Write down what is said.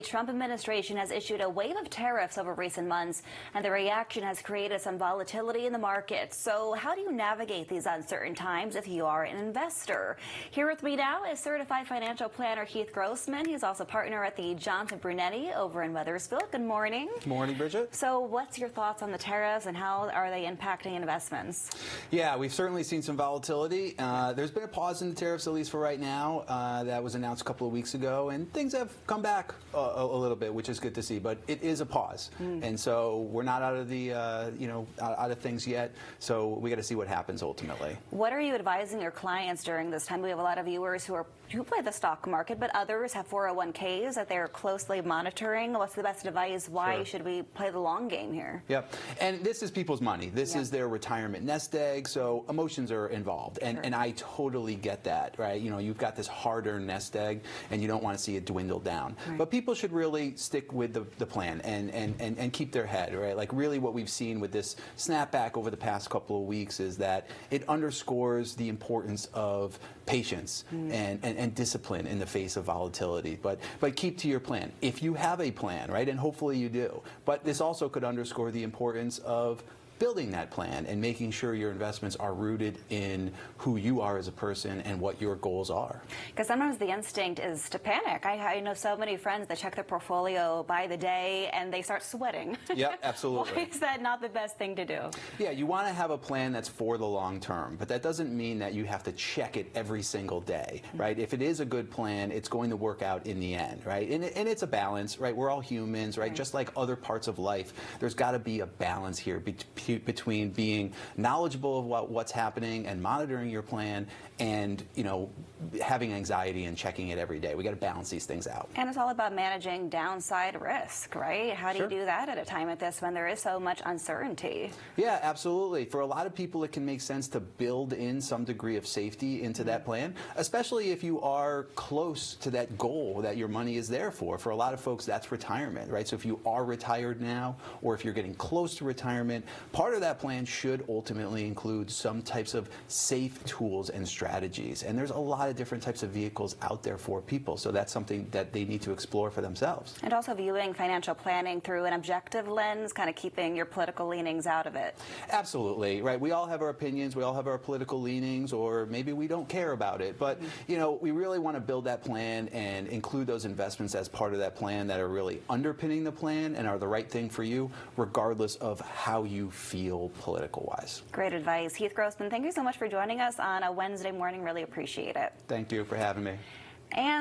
Trump administration has issued a wave of tariffs over recent months, and the reaction has created some volatility in the market. So how do you navigate these uncertain times if you are an investor? Here with me now is certified financial planner Heath Grossman. He's also partner at the Johnson Brunetti over in Weathersfield. Good morning. Good morning, Bridget. So what's your thoughts on the tariffs and how are they impacting investments? Yeah, we've certainly seen some volatility. There's been a pause in the tariffs, at least for right now. That was announced a couple of weeks ago, and things have come back a little bit, which is good to see, but it is a pause. And so we're not out of the, out of things yet, so we got to see what happens ultimately. What are you advising your clients during this time? We have a lot of viewers who play the stock market, but others have 401ks that they're closely monitoring. What's the best advice? Why should we play the long game here? Yep, and this is people's money. This is their retirement nest egg, so emotions are involved, and I totally get that, right? You know, you've got this hard-earned nest egg, and you don't want to see it dwindle down. But people should really stick with the plan and keep their head, right? Like really what we've seen with this snapback over the past couple of weeks is that it underscores the importance of patience and discipline in the face of volatility. But keep to your plan. If you have a plan, right, and hopefully you do, but this also could underscore the importance of building that plan and making sure your investments are rooted in who you are as a person and what your goals are. Because sometimes the instinct is to panic. I know so many friends that check their portfolio by the day and they start sweating. Yeah, absolutely. Why is that not the best thing to do? Yeah, you want to have a plan that's for the long term, but that doesn't mean that you have to check it every single day, right? If it is a good plan, it's going to work out in the end, right? And it's a balance, right? We're all humans, right? Just like other parts of life, there's got to be a balance here between being knowledgeable of what's happening and monitoring your plan and, having anxiety and checking it every day. We got to balance these things out. And it's all about managing downside risk, right? How do you do that at a time like this when there is so much uncertainty? Yeah, absolutely. For a lot of people, it can make sense to build in some degree of safety into that plan, especially if you are close to that goal that your money is there for. For a lot of folks, that's retirement, right? So if you are retired now, or if you're getting close to retirement, part of that plan should ultimately include some types of safe tools and strategies. And there's a lot of different types of vehicles out there for people, so that's something that they need to explore for themselves. And also viewing financial planning through an objective lens, kind of keeping your political leanings out of it. Absolutely, right? We all have our opinions, we all have our political leanings, or maybe we don't care about it, but we really want to build that plan and include those investments as part of that plan that are really underpinning the plan and are the right thing for you, regardless of how you feel political-wise. Great advice. Heath Grossman, thank you so much for joining us on a Wednesday morning. Really appreciate it. Thank you for having me. And